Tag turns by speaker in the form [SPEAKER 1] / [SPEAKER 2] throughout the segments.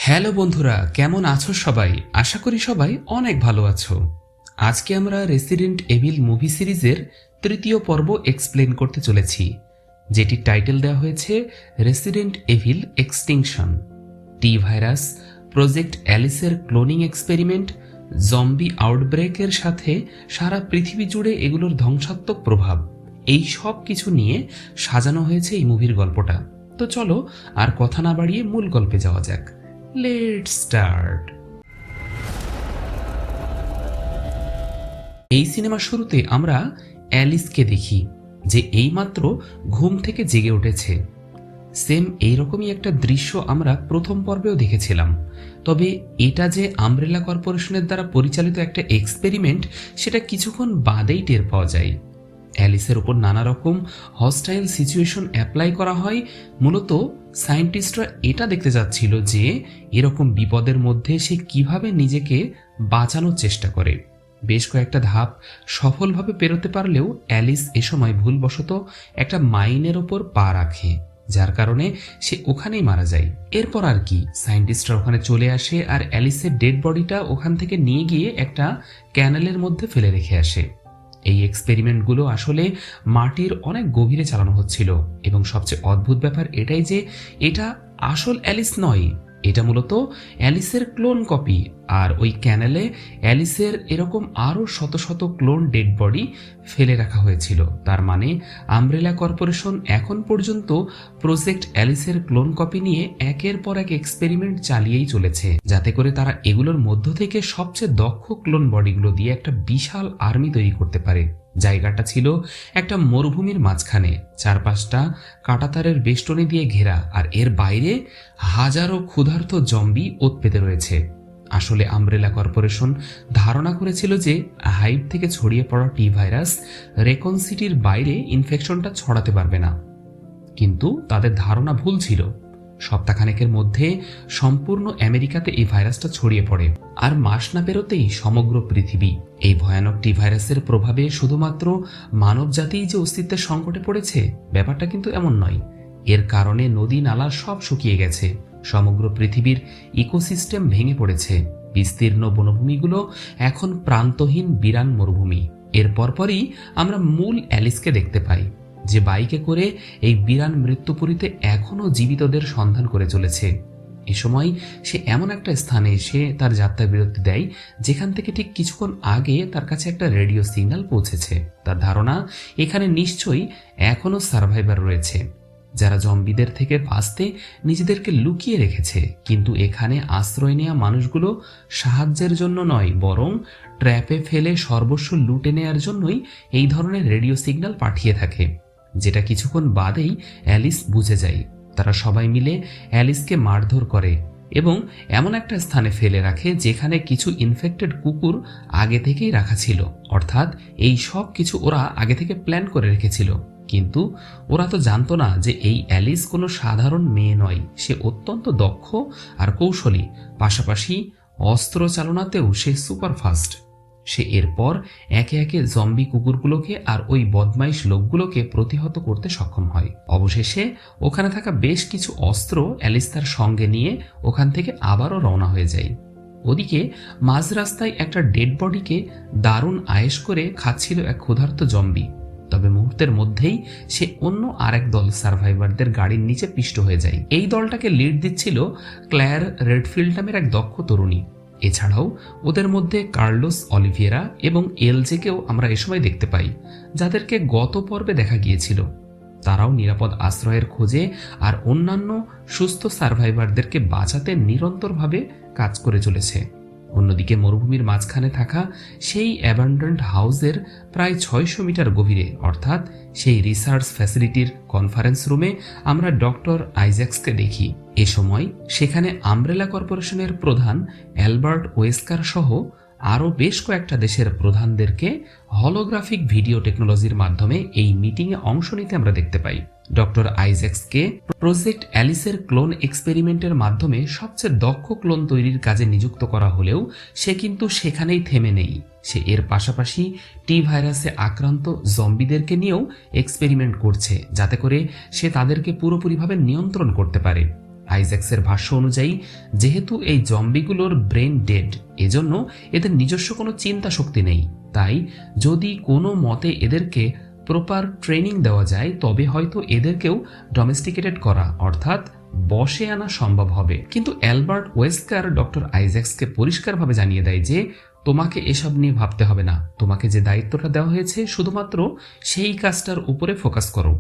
[SPEAKER 1] Hello বন্ধুরা, কেমন আছো সবাই? আশা করি সবাই অনেক ভালো আছো। আজকে আমরা রেসিডেন্ট এভিল মুভি সিরিজের তৃতীয় পর্ব এক্সপ্লেন করতে চলেছি, যেটির টাইটেল দেওয়া হয়েছে Resident Evil Extinction. T virus, project অ্যালিসের ক্লোনিং এক্সপেরিমেন্ট, জম্বি আউটব্রেকের সাথে সারা পৃথিবী জুড়ে এগুলোর ধ্বংসাত্মক প্রভাব, এই সব কিছু নিয়ে সাজানো হয়েছে এই মুভির গল্পটা। তো চলো আর কথা না বাড়িয়ে মূল গল্পে যাওয়া যাক। Let's start. এই সিনেমার শুরুতে আমরা অ্যালিসকে দেখি, যে এইমাত্র ঘুম থেকে জেগে উঠেছে। সেম এইরকমই একটা দৃশ্য আমরা প্রথম পর্বেও দেখেছিলাম, তবে এটা যে আমব্রেলা কর্পোরেশনের দ্বারা পরিচালিত একটা এক্সপেরিমেন্ট সেটা কিছুক্ষণ বাদেই টের পাওয়া যায়। অ্যালিসের ওপর নানা রকম হস্টাইল সিচুয়েশন অ্যাপ্লাই করা হয়। মূলত সায়েন্টিস্টরা এটা দেখতে যাচ্ছিল যে এরকম বিপদের মধ্যে সে কিভাবে নিজেকে বাঁচানোর চেষ্টা করে। বেশ কয়েকটা ধাপ সফলভাবে পেরোতে পারলেও অ্যালিস এ সময় ভুলবশত একটা মাইনের ওপর পা রাখে, যার কারণে সে ওখানেই মারা যায়। এরপর আর কি, সায়েন্টিস্টরা ওখানে চলে আসে আর অ্যালিসের ডেড বডিটা ওখান থেকে নিয়ে গিয়ে একটা ক্যানেলের মধ্যে ফেলে রেখে আসে। এই এক্সপেরিমেন্টগুলো আসলে মাটির অনেক গভীরে চালানো হচ্ছিল, এবং সবচেয়ে অদ্ভুত ব্যাপার এটাই যে এটা আসল অ্যালিস নয়, এটা মূলত অ্যালিসের ক্লোন কপি। আর ওই ক্যানেলে অ্যালিসের এরকম আরও শত শত ক্লোন ডেড বডি ফেলে রাখা হয়েছিল। তার মানে আমব্রেলা কর্পোরেশন এখন পর্যন্ত প্রজেক্ট অ্যালিসের ক্লোন কপি নিয়ে একের পর এক এক্সপেরিমেন্ট চালিয়েই চলেছে, যাতে করে তারা এগুলোর মধ্য থেকে সবচেয়ে দক্ষ ক্লোন বডিগুলো দিয়ে একটা বিশাল আর্মি তৈরি করতে পারে। জায়গাটা ছিল একটা মরুভূমির মাঝখানে, চারপাশটা কাঁটাতারের বেষ্টনী দিয়ে ঘেরা, আর এর বাইরে হাজারো ক্ষুধার্ত জম্বি ওত পেতে রয়েছে। আসলে আমব্রেলা কর্পোরেশন ধারণা করেছিল যে হাইভ থেকে ছড়িয়ে পড়া টি ভাইরাস রেকন সিটির বাইরে ইনফেকশনটা ছড়াতে পারবে না, কিন্তু তাদের ধারণা ভুল ছিল। সপ্তাহখানেকের মধ্যে সম্পূর্ণ আমেরিকাতে এই ভাইরাসটা ছড়িয়ে পড়ে, আর মাস না পেরোতেই সমগ্র পৃথিবী এই ভয়ানক টি ভাইরাসের প্রভাবে শুধুমাত্র মানব জাতিই যে অস্তিত্বের সংকটে পড়েছে, ব্যাপারটা কিন্তু এমন নয়। এর কারণে নদী নালা সব শুকিয়ে গেছে, সমগ্র পৃথিবীর ইকোসিস্টেম ভেঙে পড়েছে, বিস্তীর্ণ বনভূমিগুলো এখন প্রান্তহীন বিরান মরুভূমি। এর পরপরই আমরা মূল অ্যালিসকে দেখতে পাই, যে বাইকে করে এই বিরান মৃত্যুপুরীতে এখনও জীবিতদের সন্ধান করে চলেছে। এ সময় সে এমন একটা স্থানে এসে তার যাত্রা বিরতি দেয়, যেখান থেকে ঠিক কিছুক্ষণ আগে তার কাছে একটা রেডিও সিগন্যাল পৌঁছেছে। তার ধারণা এখানে নিশ্চয়ই এখনও সার্ভাইভার রয়েছে, যারা জম্বিদের থেকে বাঁচতে নিজেদেরকে লুকিয়ে রেখেছে। কিন্তু এখানে আশ্রয় নেওয়া মানুষগুলো সাহায্যের জন্য নয়, বরং ট্র্যাপে ফেলে সর্বস্ব লুটে নেয়ার জন্যই এই ধরনের রেডিও সিগন্যাল পাঠিয়ে থাকে, যেটা কিছুক্ষণ বাদেই অ্যালিস বুঝে যায়। তারা সবাই মিলে অ্যালিসকে মারধর করে এবং এমন একটা স্থানে ফেলে রাখে যেখানে কিছু ইনফেক্টেড কুকুর আগে থেকেই রাখা ছিল। অর্থাৎ এই সব কিছু ওরা আগে থেকে প্ল্যান করে রেখেছিল। কিন্তু ওরা তো জানতো না যে এই অ্যালিস কোনো সাধারণ মেয়ে নয়, সে অত্যন্ত দক্ষ আর কৌশলী, পাশাপাশি অস্ত্র চালনাতেও সে সুপারফাস্ট। সে এরপর একে একে জম্বি কুকুরগুলোকে আর ওই বদমাইশ লোকগুলোকে প্রতিহত করতে সক্ষম হয়। অবশেষে ওখানে থাকা বেশ কিছু অস্ত্র অ্যালিস তার সঙ্গে নিয়ে ওখান থেকে আবারও রওনা হয়ে যায়। ওদিকে মাঝ রাস্তায় একটা ডেড বডিকে দারুণ আয়েশ করে খাচ্ছিল এক ক্ষুধার্ত জম্বি। তবে মুহূর্তের মধ্যেই সে অন্য আরেক দল সার্ভাইভারদের গাড়ির নিচে পিষ্ট হয়ে যায়। এই দলটাকে লিড দিচ্ছিল ক্ল্যার রেডফিল্ড নামের এক দক্ষ তরুণী। এছাড়াও ওদের মধ্যে কার্লোস অলিভিয়েরা এবং এলজেকেও আমরা এ সময় দেখতে পাই, যাদেরকে গত পর্বে দেখা গিয়েছিল। তারাও নিরাপদ আশ্রয়ের খোঁজে আর অন্যান্য সুস্থ সার্ভাইভারদেরকে বাঁচাতে নিরন্তরভাবে কাজ করে চলেছে। অন্যদিকে মরুভূমির মাঝখানে থাকা সেই অ্যাবান্ডন্ড হাউসের প্রায় 600 মিটার গভীরে, অর্থাৎ সেই রিসার্চ ফ্যাসিলিটির কনফারেন্স রুমে আমরা ডক্টর আইজ্যাক্সকে দেখি। এ সময় সেখানে আমব্রেলা কর্পোরেশনের প্রধান অ্যালবার্ট ওয়েস্কার সহ আরও বেশ কয়েকটা দেশের প্রধানদেরকে হলোগ্রাফিক ভিডিও টেকনোলজির মাধ্যমে এই মিটিংয়ে অংশ নিতে আমরা দেখতে পাই। ডক্টর আইজ্যাক্সকে প্রজেক্ট অ্যালিসের ক্লোন এক্সপেরিমেন্টের মাধ্যমে সবচেয়ে দক্ষ ক্লোন তৈরির কাজে নিযুক্ত করা হলেও সে কিন্তু সেখানেই থেমে নেই। সে এর পাশাপাশি টি ভাইরাসে আক্রান্ত জম্বিদেরকে নিয়েও এক্সপেরিমেন্ট করছে, যাতে করে সে তাদেরকে পুরোপুরিভাবে নিয়ন্ত্রণ করতে পারে। আইজ্যাক্সের ভাষ্য অনুযায়ী যেহেতু এই জম্বিগুলোর ব্রেন ডেড, এজন্য এদের নিজস্ব কোনো চিন্তা শক্তি নেই। তাই যদি কোনো মতে এদেরকে প্রপার ট্রেনিং দেওয়া যায় তবে হয়তো এদেরকেও ডোমেস্টিকেটেড করা অর্থাৎ বশে আনা সম্ভব হবে। কিন্তু অ্যালবার্ট ওয়েস্কার ডক্টর আইজ্যাক্সকে পরিষ্কারভাবে জানিয়ে দেয় যে তোমাকে এসব নিয়ে ভাবতে হবে না, তোমাকে যে দায়িত্বটা দেওয়া হয়েছে শুধুমাত্র সেই কাজটার উপরে ফোকাস করো।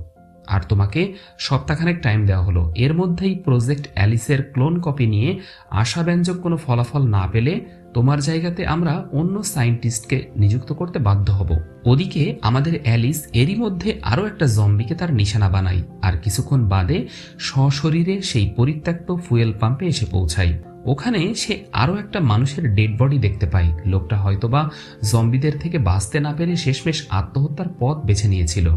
[SPEAKER 1] আর তোমাকে সপ্তাহখানেক টাইম দেওয়া হলো, এর মধ্যেই প্রজেক্ট অ্যালিসের ক্লোন কপি নিয়ে আশাব্যঞ্জক কোনো ফলাফল না পেলে তোমার জায়গাতে আমরা অন্য সায়েন্টিস্টকে নিযুক্ত করতে বাধ্য হব। ওদিকে আমাদের অ্যালিস এরই মধ্যে আরও একটা জম্বিকে তার নিশানা বানায়, আর কিছুক্ষণ বাদে সশরীরে সেই পরিত্যক্ত ফুয়েল পাম্পে এসে পৌঁছায়। ওখানে সে আরও একটা মানুষের ডেড বডি দেখতে পায়। লোকটা হয়তোবা জম্বিদের থেকে বাঁচতে না পেরে শেষমেশ আত্মহত্যার পথ বেছে নিয়েছিল।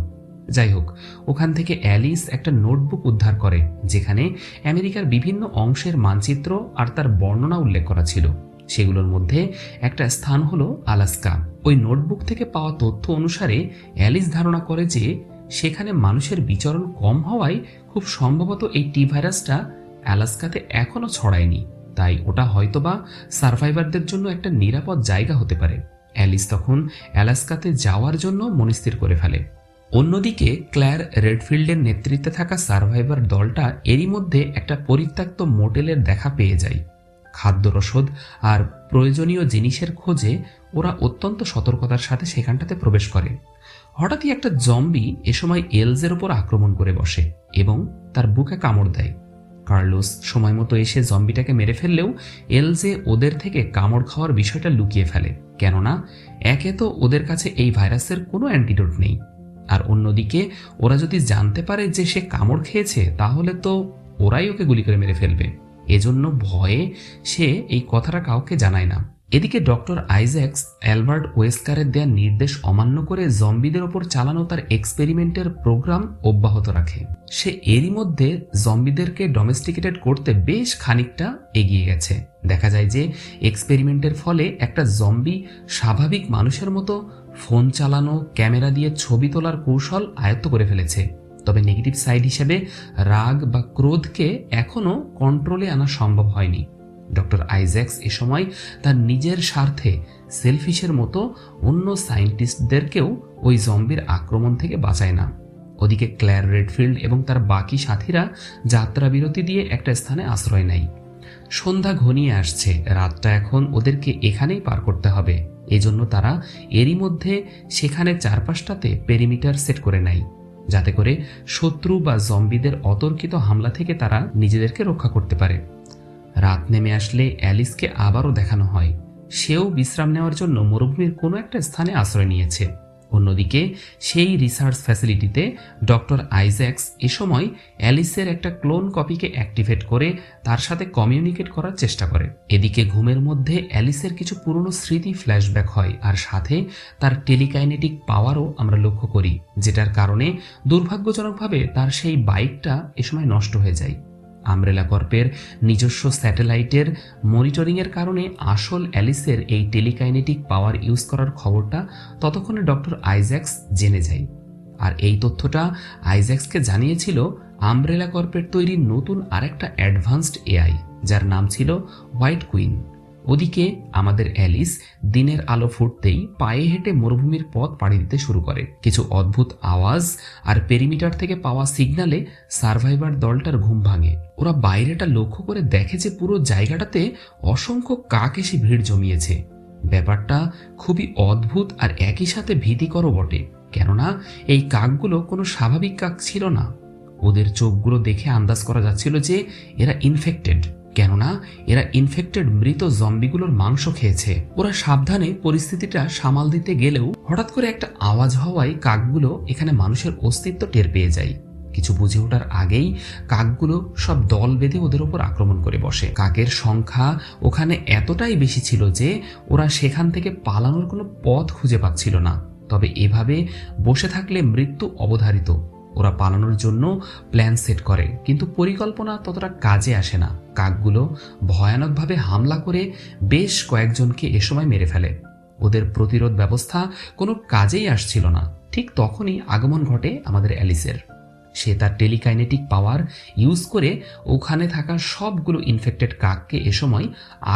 [SPEAKER 1] যাই হোক, ওখান থেকে অ্যালিস একটা নোটবুক উদ্ধার করে যেখানে আমেরিকার বিভিন্ন অংশের মানচিত্র আর তার বর্ণনা উল্লেখ করা ছিল। সেগুলোর মধ্যে একটা স্থান হলো আলাস্কা। ওই নোটবুক থেকে পাওয়া তথ্য অনুসারে অ্যালিস ধারণা করে যে সেখানে মানুষের বিচরণ কম হওয়ায় খুব সম্ভবত এই টি ভাইরাসটা আলাস্কাতে এখনো ছড়ায়নি, তাই ওটা হয়তোবা সার্ভাইভারদের জন্য একটা নিরাপদ জায়গা হতে পারে। অ্যালিস তখন আলাস্কাতে যাওয়ার জন্য মনস্থির করে ফেলে। অন্যদিকে ক্ল্যার রেডফিল্ডের নেতৃত্বে থাকা সার্ভাইভার দলটা এরই মধ্যে একটা পরিত্যক্ত মোটেলের দেখা পেয়ে যায়। খাদ্য রসদ আর প্রয়োজনীয় জিনিসের খোঁজে ওরা অত্যন্ত সতর্কতার সাথে সেখানটাতে প্রবেশ করে। হঠাৎই একটা জম্বি এ সময় এলজের ওপর আক্রমণ করে বসে এবং তার বুকে কামড় দেয়। কার্লোস সময় মতো এসে জম্বিটাকে মেরে ফেললেও এলজে ওদের থেকে কামড় খাওয়ার বিষয়টা লুকিয়ে ফেলে, কেননা একে তো ওদের কাছে এই ভাইরাসের কোনো অ্যান্টিডোট নেই, আর অন্যদিকে ওরা যদি জানতে পারে যে সে কামড় খেয়েছে তাহলে তো ওরাই ওকে গুলি করে মেরে ফেলবে। এজন্য ভয়ে সে এই কথাটা কাউকে জানায় না। এদিকে ডক্টর আইজ্যাক্স অ্যালবার্ট ওয়েস্কারের দেয়া নির্দেশ অমান্য করে জম্বিদের ওপর চালানো তার এক্সপেরিমেন্টের প্রোগ্রাম অব্যাহত রাখে। সে এরই মধ্যে জম্বিদেরকে ডোমেস্টিকেটেড করতে বেশ খানিকটা এগিয়ে গেছে। দেখা যায় যে এক্সপেরিমেন্টের ফলে একটা জম্বি স্বাভাবিক মানুষের মতো ফোন চালানো, ক্যামেরা দিয়ে ছবি তোলার কৌশল আয়ত্ত করে ফেলেছে। তবে নেগেটিভ সাইড হিসেবে রাগ বা ক্রোধকে এখনো কন্ট্রোলে আনা সম্ভব হয়নি। ডক্টর আইজ্যাক্স এ সময় তার নিজের স্বার্থে সেলফিশের মতো অন্য সায়েন্টিস্টদেরকেও ওই জম্বির আক্রমণ থেকে বাঁচায় না। ওদিকে ক্ল্যার রেডফিল্ড এবং তার বাকি সাথীরা যাত্রা বিরতি দিয়ে একটা স্থানে আশ্রয় নেয়। সন্ধ্যা ঘনিয়ে আসছে, রাতটা এখন ওদেরকে এখানেই পার করতে হবে। এজন্য তারা এরই মধ্যে সেখানে চারপাশটাতে পেরিমিটার সেট করে নেয়, যাতে করে শত্রু বা জম্বিদের অতর্কিত হামলা থেকে তারা নিজেদেরকে রক্ষা করতে পারে। রাত নেমে আসলে অ্যালিসকে আবারও দেখানো হয় সেও বিশ্রাম নেওয়ার জন্য মরুভূমির কোনো একটা স্থানে আশ্রয় নিয়েছে। অন্যদিকে সেই রিসার্চ ফ্যাসিলিটিতে ডক্টর আইজ্যাক্স এ সময় অ্যালিসের একটা ক্লোন কপিকে অ্যাক্টিভেট করে তার সাথে কমিউনিকেট করার চেষ্টা করে। এদিকে ঘুমের মধ্যে অ্যালিসের কিছু পুরনো স্মৃতি ফ্ল্যাশব্যাক হয়, আর সাথে তার টেলিকাইনেটিক পাওয়ারও আমরা লক্ষ্য করি, যেটার কারণে দুর্ভাগ্যজনকভাবে তার সেই বাইকটা এ সময় নষ্ট হয়ে যায়। আমব্রেলা কর্পের নিজস্ব স্যাটেলাইটের মনিটরিংয়ের কারণে আসল অ্যালিসের এই টেলিকাইনেটিক পাওয়ার ইউজ করার খবরটা ততক্ষণে ডক্টর আইজ্যাক্স জেনে যায়। আর এই তথ্যটা আইজ্যাক্সকে জানিয়েছিল আমব্রেলা কর্পের তৈরি নতুন আরেকটা অ্যাডভান্সড এআই, যার নাম ছিল হোয়াইট কুইন। ওদিকে আমাদের অ্যালিস দিনের আলো ফুটতেই পায়ে হেঁটে মরুভূমির পথ পাড়ি দিতে শুরু করে। কিছু অদ্ভুত আওয়াজ আর পেরিমিটার থেকে পাওয়া সিগন্যালে সার্ভাইভার দলটার ঘুম ভাঙে। ওরা বাইরেটা লক্ষ্য করে দেখে যে পুরো জায়গাটাতে অসংখ্য কাক এসে ভিড় জমিয়েছে। ব্যাপারটা খুবই অদ্ভুত আর একই সাথে ভীতিকরও বটে, কেননা এই কাকগুলো কোনো স্বাভাবিক কাক ছিল না। ওদের চোখগুলো দেখে আন্দাজ করা যাচ্ছিল যে এরা ইনফেক্টেড, কেননা এরা ইনফেক্টেড মৃত জম্বিগুলোর মাংস খেয়েছে। ওরা সাবধানে পরিস্থিতিটা সামাল দিতে গেলেও হঠাৎ করে একটা আওয়াজ হওয়ায় কাকগুলো এখানে মানুষের অস্তিত্ব টের পেয়ে যায়। কিছু বুঝে ওঠার আগেই কাকগুলো সব দল বেঁধে ওদের ওপর আক্রমণ করে বসে। কাকের সংখ্যা ওখানে এতটাই বেশি ছিল যে ওরা সেখান থেকে পালানোর কোনো পথ খুঁজে পাচ্ছিল না। তবে এভাবে বসে থাকলে মৃত্যু অবধারিত। ওরা পালানোর জন্য প্ল্যান সেট করে, কিন্তু পরিকল্পনা ততটা কাজে আসে না। কাকগুলো ভয়ানকভাবে হামলা করে বেশ কয়েকজনকে এ সময় মেরে ফেলে। ওদের প্রতিরোধ ব্যবস্থা কোনো কাজেই আসছিল না। ঠিক তখনই আগমন ঘটে আমাদের অ্যালিসের। সে তার টেলিকাইনেটিক পাওয়ার ইউজ করে ওখানে থাকা সবগুলো ইনফেক্টেড কাককে এ সময়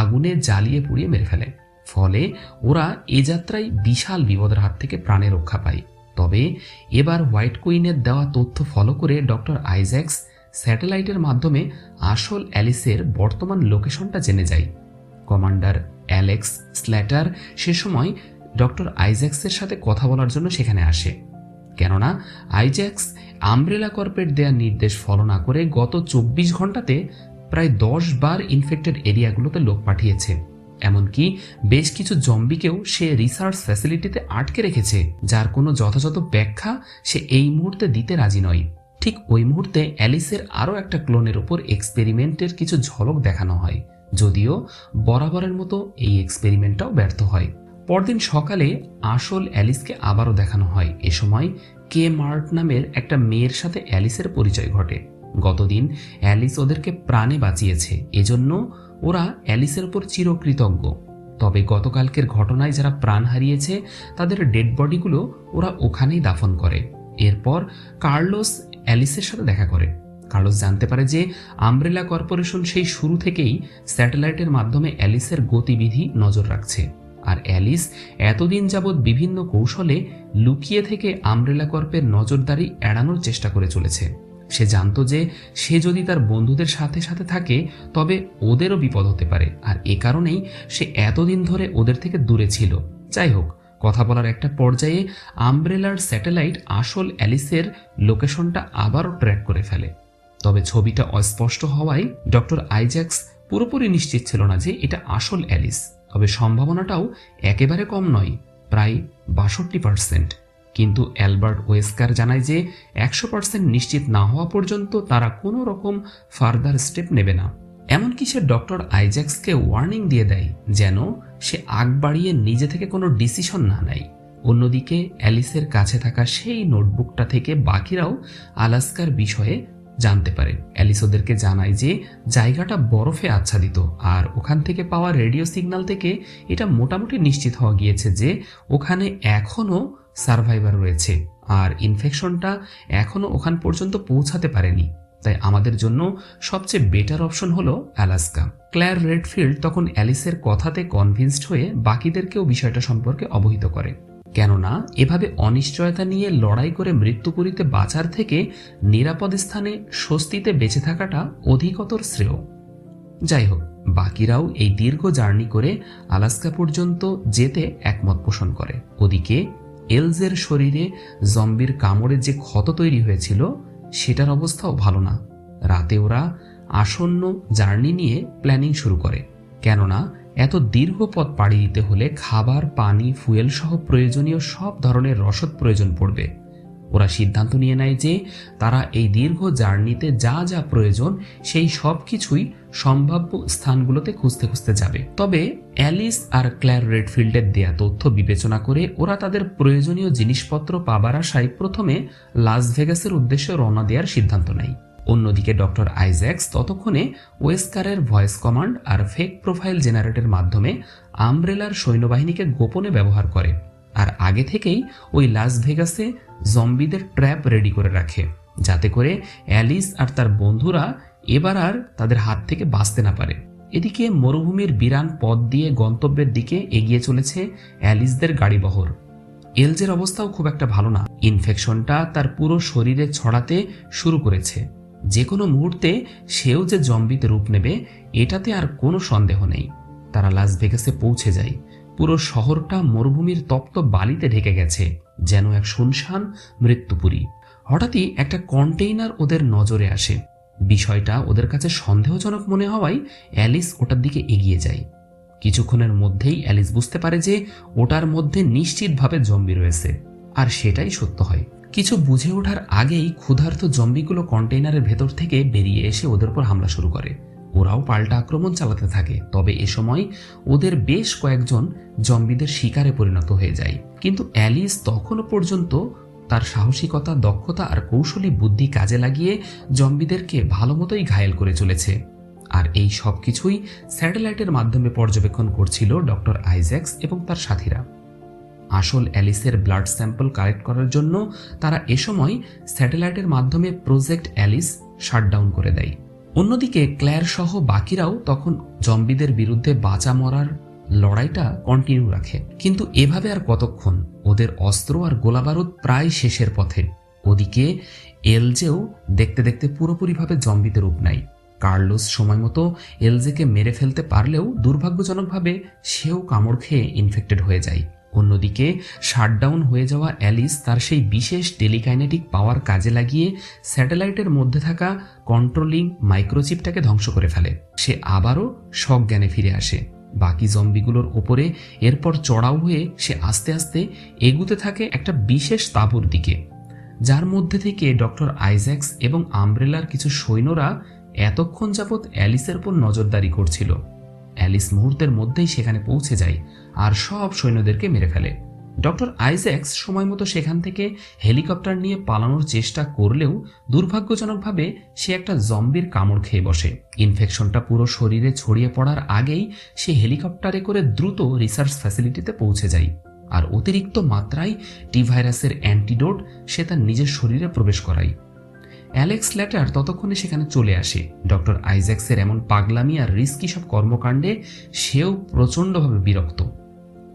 [SPEAKER 1] আগুনে জ্বালিয়ে পুড়িয়ে মেরে ফেলে। ফলে ওরা এ যাত্রায় বিশাল বিপদের হাত থেকে প্রাণে রক্ষা পায়। তবে এবার হোয়াইট কুইনের দেওয়া তথ্য ফলো করে ডক্টর আইজ্যাকস স্যাটেলাইটের মাধ্যমে আসল অ্যালিসের বর্তমান লোকেশনটা জেনে যায়। কমান্ডার অ্যালেক্স স্ল্যাটার সে সময় ডক্টর আইজ্যাক্সের সাথে কথা বলার জন্য সেখানে আসে, কেননা আইজ্যাক্স আমব্রেলা কর্পের দেয়া নির্দেশ ফলো না করে গত 24 ঘন্টাতে প্রায় 10 বার ইনফেক্টেড এরিয়াগুলোতে লোক পাঠিয়েছে। এমনকি বেশ কিছু জম্বিকেও সে রিসার্চ ফ্যাসিলিটিতে আটকে রেখেছে, যার কোনো যথাযথ ব্যাখ্যা সে এই মুহূর্তে দিতে রাজি নয়। ঠিক ওই মুহূর্তে অ্যালিসের আরও একটা ক্লোনের উপর এক্সপেরিমেন্টের কিছু ঝলক দেখানো হয়, যদিও বরাবরের মতো এই এক্সপেরিমেন্টটাও ব্যর্থ হয়। পরদিন সকালে আসল অ্যালিসকে আবারও দেখানো হয়। এ সময় কে মার্ট নামের একটা মেয়ের সাথে অ্যালিসের পরিচয় ঘটে। গতদিন অ্যালিস ওদেরকে প্রাণে বাঁচিয়েছে, এজন্য ওরা অ্যালিসের উপর চিরকৃতজ্ঞ। তবে গতকালকের ঘটনায় যারা প্রাণ হারিয়েছে তাদের ডেড বডিগুলো ওরা ওখানেই দাফন করে। এরপর কার্লোস অ্যালিসের সাথে দেখা করে। কার্লোস জানতে পারে যে আমব্রেলা কর্পোরেশন সেই শুরু থেকেই স্যাটেলাইটের মাধ্যমে অ্যালিসের গতিবিধি নজর রাখছে, আর অ্যালিস এতদিন যাবৎ বিভিন্ন কৌশলে লুকিয়ে থেকে আমব্রেলা কর্পের নজরদারি এড়ানোর চেষ্টা করে চলেছে। সে জানতো যে সে যদি তার বন্ধুদের সাথে সাথে থাকে তবে ওদেরও বিপদ হতে পারে, আর এ কারণেই সে এতদিন ধরে ওদের থেকে দূরে ছিল। যাই হোক, কথা বলার একটা পর্যায়ে আমব্রেলার স্যাটেলাইট আসল অ্যালিসের লোকেশনটা আবারও ট্র্যাক করে ফেলে। তবে ছবিটা অস্পষ্ট হওয়ায় ডক্টর আইজ্যাকস পুরোপুরি নিশ্চিত ছিল না যে এটা আসল অ্যালিস। তবে সম্ভাবনাটাও একেবারে কম নয়, প্রায় 62%। কিন্তু অ্যালবার্ট ওয়েস্কার জানায় যে 100% নিশ্চিত না হওয়া পর্যন্ত তারা কোনো রকম ফার্দার স্টেপ নেবে না। এমনকি সে ডক্টর আইজ্যাকসকে ওয়ার্নিং দিয়ে দেয় যেন সে আগ বাড়িয়ে নিজে থেকে কোনো ডিসিশন না নেয়। অন্যদিকে অ্যালিসের কাছে থাকা সেই নোটবুকটা থেকে বাকিরাও আলাস্কার বিষয়ে জানতে পারে। অ্যালিস ওদেরকে জানায় যে জায়গাটা বরফে আচ্ছাদিত, আর ওখান থেকে পাওয়া রেডিও সিগন্যাল থেকে এটা মোটামুটি নিশ্চিত হওয়া গিয়েছে যে ওখানে এখনও সার্ভাইভার রয়েছে, আর ইনফেকশনটা এখনও ওখান পর্যন্ত পৌঁছাতে পারেনি। তাই আমাদের জন্য সবচেয়ে বেটার অপশন হলো অ্যালাস্কা। ক্ল্যার রেডফিল্ড তখন অ্যালিসের কথাতে কনভিন্সড হয়ে বাকিদেরকেও বিষয়টা সম্পর্কে অবহিত করে, কেননা এভাবে অনিশ্চয়তা নিয়ে লড়াই করে মৃত্যুপুরীতে বাঁচার থেকে নিরাপদ স্থানে স্বস্তিতে বেঁচে থাকাটা অধিকতর শ্রেয়। যাই হোক, বাকিরাও এই দীর্ঘ জার্নি করে আলাস্কা পর্যন্ত যেতে একমত পোষণ করে। ওদিকে এলজের শরীরে জম্বির কামড়ে যে ক্ষত তৈরি হয়েছিল সেটার অবস্থাও ভালো না। রাতে ওরা আসন্ন জার্নি নিয়ে প্ল্যানিং শুরু করে, কেননা এত দীর্ঘ পথ পাড়ি দিতে হলে খাবার, পানি, ফুয়েল সহ প্রয়োজনীয় সব ধরনের রসদ প্রয়োজন পড়বে। ওরা সিদ্ধান্ত নিয়ে নেয় যে তারা এই দীর্ঘ জার্নিতে যা যা প্রয়োজন সেই সব কিছুই সম্ভাব্য স্থানগুলোতে খুঁজতে খুঁজতে যাবে। তবে অ্যালিস আর ক্ল্যার রেডফিল্ডের দেয়া তথ্য বিবেচনা করে ওরা তাদের প্রয়োজনীয় জিনিসপত্র পাবার আশায় প্রথমে লাস ভেগাসের উদ্দেশ্যে রওনা দেওয়ার সিদ্ধান্ত নেয়। অন্যদিকে ডক্টর আইজ্যাকস ততক্ষণে ওয়েস্কারের ভয়েস কমান্ড আর ফেক প্রোফাইল জেনারেটরের মাধ্যমে আমব্রেলার সৈন্যবাহিনীকে গোপনে ব্যবহার করে, আর আগে থেকেই ওই লাস ভেগাসে জম্বিদের ট্র্যাপ রেডি করে রাখে, যাতে করে অ্যালিস আর তার বন্ধুরা এবার আর তাদের হাত থেকে বাঁচতে না পারে। এদিকে মরুভূমির বিরান পথ দিয়ে গন্তব্যের দিকে এগিয়ে চলেছে অ্যালিসদের গাড়িবহর। এলজের অবস্থাও খুব একটা ভালো না। ইনফেকশনটা তার পুরো শরীরে ছড়াতে শুরু করেছে। যে কোনো মুহূর্তে সেও যে জম্বিতে রূপ নেবে এটাতে আর কোনো সন্দেহ নেই। তারা লাস ভেগাসে পৌঁছে যায়। পুরো শহরটা মরুভূমির তপ্ত বালিতে ঢেকে গেছে, যেন এক শুনশান মৃত্যুপুরী। হঠাৎই একটা কন্টেইনার ওদের নজরে আসে। বিষয়টা ওদের কাছে সন্দেহজনক মনে হওয়ায় অ্যালিস ওটার দিকে এগিয়ে যায়। কিছুক্ষণের মধ্যেই অ্যালিস বুঝতে পারে যে ওটার মধ্যে নিশ্চিতভাবে জম্বি রয়েছে, আর সেটাই সত্য হয়। কিছু বুঝে ওঠার আগেই ক্ষুধার্ত জম্বিগুলো কন্টেইনারের ভেতর থেকে বেরিয়ে এসে ওদের উপর হামলা শুরু করে। ওরাও পাল্টা আক্রমণ চালাতে থাকে। তবে এ সময় ওদের বেশ কয়েকজন জম্বিদের শিকারে পরিণত হয়ে যায়। কিন্তু অ্যালিস তখনও পর্যন্ত তার সাহসিকতা, দক্ষতা আর কৌশলী বুদ্ধি কাজে লাগিয়ে জম্বিদেরকে ভালো মতোই ঘায়েল করে চলেছে। আর এই সব কিছুই স্যাটেলাইটের মাধ্যমে পর্যবেক্ষণ করছিল ডক্টর আইজ্যাকস এবং তার সাথীরা। আসল অ্যালিসের ব্লাড স্যাম্পল কালেক্ট করার জন্য তারা এ সময় স্যাটেলাইটের মাধ্যমে প্রজেক্ট অ্যালিস শাটডাউন করে দেয়। অন্যদিকে ক্ল্যার সহ বাকিরাও তখন জম্বিদের বিরুদ্ধে বাঁচা মরার লড়াইটা কন্টিনিউ রাখে। কিন্তু এভাবে আর কতক্ষণ, ওদের অস্ত্র আর গোলাবারুদ প্রায় শেষের পথে। ওদিকে এলজেও দেখতে দেখতে পুরোপুরিভাবে জম্বিতে রূপ নেয়। কার্লোস সময় মতো এলজেকে মেরে ফেলতে পারলেও দুর্ভাগ্যজনকভাবে সেও কামড় খেয়ে ইনফেক্টেড হয়ে যায়। অন্যদিকে শাটডাউন হয়ে যাওয়া অ্যালিস তার সেই বিশেষ টেলিকাইনেটিক পাওয়ার কাজে লাগিয়ে স্যাটেলাইটের মধ্যে থাকা কন্ট্রোলিং মাইক্রোচিপটাকে ধ্বংস করে ফেলে। সে আবারও সজ্ঞানে ফিরে আসে। বাকি জম্বিগুলোর ওপরে এরপর চড়াও হয়ে সে আস্তে আস্তে এগুতে থাকে একটা বিশেষ তাঁবুর দিকে, যার মধ্যে থেকে ডক্টর আইজ্যাকস এবং আমব্রেলার কিছু সৈন্যরা এতক্ষণ যাবৎ অ্যালিসের উপর নজরদারি করছিল। অ্যালিস মুহূর্তের মধ্যেই সেখানে পৌঁছে যায় আর সব সৈন্যদেরকে মেরে ফেলে। ডক্টর আইজ্যাকস সময় মতো সেখান থেকে হেলিকপ্টার নিয়ে পালানোর চেষ্টা করলেও দুর্ভাগ্যজনকভাবে সে একটা জম্বির কামড় খেয়ে বসে। ইনফেকশনটা পুরো শরীরে ছড়িয়ে পড়ার আগেই সে হেলিকপ্টারে করে দ্রুত রিসার্চ ফ্যাসিলিটিতে পৌঁছে যায়। আর অতিরিক্ত মাত্রায় টি ভাইরাসের অ্যান্টিডোট সে তার নিজের শরীরে প্রবেশ করায়। অ্যালেক্স ল্যাটার ততক্ষণে সেখানে চলে আসে। ডক্টর আইজ্যাকসের এমন পাগলামি আর রিস্কি সব কর্মকাণ্ডে সেও প্রচণ্ডভাবে বিরক্ত।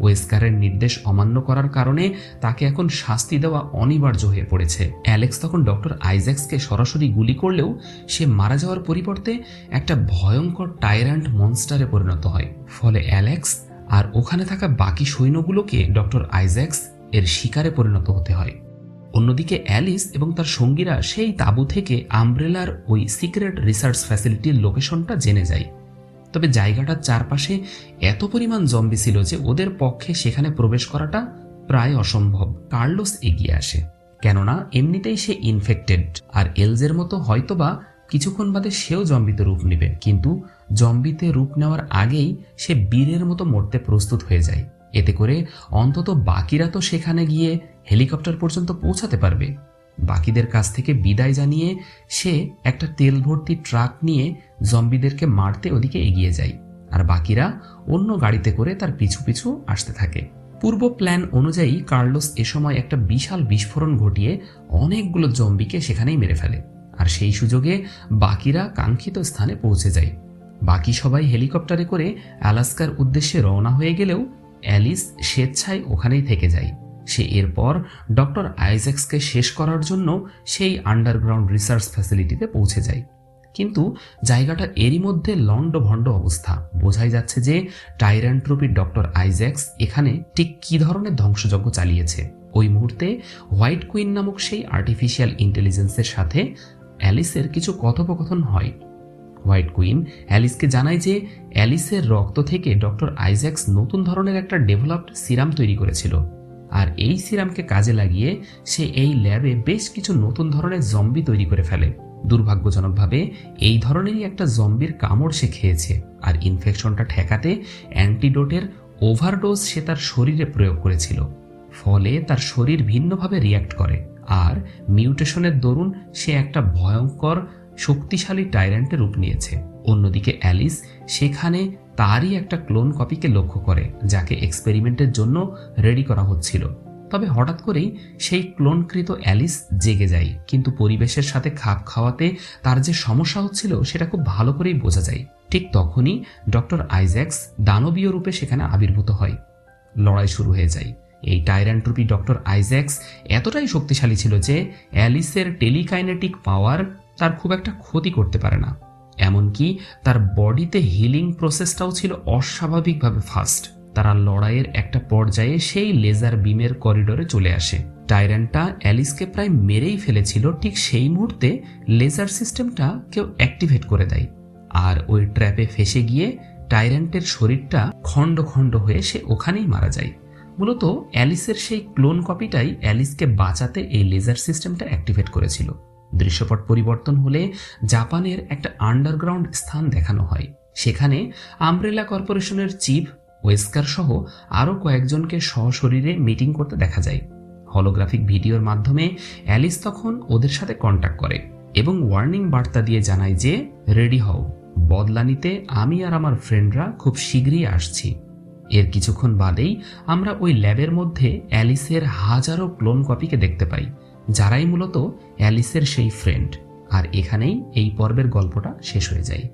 [SPEAKER 1] ওয়েস্কারের নির্দেশ অমান্য করার কারণে তাকে এখন শাস্তি দেওয়া অনিবার্য হয়ে পড়েছে। অ্যালেক্স তখন ডক্টর আইজ্যাকসকে সরাসরি গুলি করলেও সে মারা যাওয়ার পরিবর্তে একটা ভয়ঙ্কর টাইরান্ট মনস্টারে পরিণত হয়। ফলে অ্যালেক্স আর ওখানে থাকা বাকি সৈন্যগুলোকে ডক্টর আইজ্যাকস এর শিকারে পরিণত হতে হয়। অন্যদিকে অ্যালিস এবং তার সঙ্গীরা সেই তাঁবু থেকে আমব্রেলার ওই সিক্রেট রিসার্চ ফ্যাসিলিটির লোকেশনটা জেনে যায়। তবে জায়গাটার চারপাশে এত পরিমাণ জম্বি ছিল যে ওদের পক্ষে সেখানে প্রবেশ করাটা প্রায় অসম্ভব। কার্লোস এগিয়ে আসে, কেননা এমনিতেই সে ইনফেক্টেড, আর এলজের মতো হয়তোবা কিছুক্ষণ বাদে সেও জম্বিতে রূপ নেবে। কিন্তু জম্বিতে রূপ নেওয়ার আগেই সে বীরের মতো মরতে প্রস্তুত হয়ে যায়। এতে করে অন্তত বাকিরা তো সেখানে গিয়ে হেলিকপ্টার পর্যন্ত পৌঁছাতে পারবে। বাকিদের কাছ থেকে বিদায় জানিয়ে সে একটা তেল ভর্তি ট্রাক নিয়ে জম্বিদেরকে মারতে ওদিকে এগিয়ে যায়, আর বাকিরা অন্য গাড়িতে করে তার পিছু পিছু আসতে থাকে। পূর্ব প্ল্যান অনুযায়ী কার্লোস এ সময় একটা বিশাল বিস্ফোরণ ঘটিয়ে অনেকগুলো জম্বিকে সেখানেই মেরে ফেলে, আর সেই সুযোগে বাকিরা কাঙ্ক্ষিত স্থানে পৌঁছে যায়। বাকি সবাই হেলিকপ্টারে করে আলাস্কার উদ্দেশ্যে রওনা হয়ে গেলেও অ্যালিস স্বেচ্ছায় ওখানেই থেকে যায়। সে এরপর ডক্টর আইজ্যাকসকে শেষ করার জন্য সেই আন্ডারগ্রাউন্ড রিসার্চ ফ্যাসিলিটিতে পৌঁছে যায়। কিন্তু জায়গাটা এরই মধ্যে লণ্ডভণ্ড অবস্থা। বোঝাই যাচ্ছে যে টাইরান্ট্রপির ডক্টর আইজ্যাকস এখানে ঠিক কী ধরনের ধ্বংসযজ্ঞ চালিয়েছে। ওই মুহূর্তে হোয়াইট কুইন নামক সেই আর্টিফিশিয়াল ইন্টেলিজেন্সের সাথে অ্যালিসের কিছু কথোপকথন হয়। হোয়াইট কুইন অ্যালিসকে জানায় যে অ্যালিসের রক্ত থেকে ডক্টর আইজ্যাকস নতুন ধরনের একটা ডেভেলপড সিরাম তৈরি করেছিল, আর এই সিরামকে কাজে লাগিয়ে সে এই ল্যাবে বেশ কিছু নতুন ধরনের জম্বি তৈরি করে ফেলে। দুর্ভাগ্যজনকভাবে এই ধরনেরই একটা জম্বির কামড় সে খেয়েছে, আর ইনফেকশনটা ঠেকাতে অ্যান্টিডোটের ওভারডোজ সে তার শরীরে প্রয়োগ করেছিল। ফলে তার শরীর ভিন্নভাবে রিয়্যাক্ট করে, আর মিউটেশনের দরুন সে একটা ভয়ঙ্কর শক্তিশালী টাইরান্টে রূপ নিয়েছে। অন্যদিকে অ্যালিস সেখানে তারই একটা ক্লোন কপিকে লক্ষ্য করে, যাকে এক্সপেরিমেন্টের জন্য রেডি করা হচ্ছিল। তবে হঠাৎ করেই সেই ক্লোনকৃত অ্যালিস জেগে যায়, কিন্তু পরিবেশের সাথে খাপ খাওয়াতে তার যে সমস্যা হচ্ছিল সেটা খুব ভালো করেই বোঝা যায়। ঠিক তখনই ডক্টর আইজ্যাকস দানবীয় রূপে সেখানে আবির্ভূত হয়। লড়াই শুরু হয়ে যায়। এই টাইরান্ট্রপি ডক্টর আইজ্যাকস এতটাই শক্তিশালী ছিল যে অ্যালিসের টেলিকাইনেটিক পাওয়ার তার খুব একটা ক্ষতি করতে পারে না। এমনকি তার বডিতে হিলিং প্রসেসটাও ছিল অস্বাভাবিকভাবে ফাস্ট। তারা লড়াইয়ের একটা পর্যায়ে সেই লেজার বিমের করিডোরে চলে আসে। টাইরান্টটা অ্যালিসকে প্রায় মেরেই ফেলেছিল। ঠিক সেই মুহূর্তে লেজার সিস্টেমটা কেউ অ্যাক্টিভেট করে দেয়, আর ওই ট্র্যাপে ফেসে গিয়ে টাইরান্টের শরীরটা খণ্ড খণ্ড হয়ে সে ওখানেই মারা যায়। মূলত অ্যালিসের সেই ক্লোন কপিটাই অ্যালিসকে বাঁচাতে এই লেজার সিস্টেমটা অ্যাক্টিভেট করেছিল। দৃশ্যপট পরিবর্তন হলে জাপানের একটা আন্ডারগ্রাউন্ড স্থান দেখানো হয়। সেখানে আমব্রেলা কর্পোরেশনের চিফ ওয়েস্কার সহ আরও কয়েকজনকে সশরীরে মিটিং করতে দেখা যায়। হলোগ্রাফিক ভিডিওর মাধ্যমে অ্যালিস তখন ওদের সাথে কন্ট্যাক্ট করে এবং ওয়ার্নিং বার্তা দিয়ে জানায় যে রেডি হও, বদলা নিতে আমি আর আমার ফ্রেন্ডরা খুব শীঘ্রই আসছি। এর কিছুক্ষণ বাদেই আমরা ওই ল্যাবের মধ্যে অ্যালিসের হাজারো ক্লোন কপিকে দেখতে পাই, যারাই মূলত অ্যালিসের সেই ফ্রেন্ড। আর এখানেই এই পর্বের গল্পটা শেষ হয়ে যায়।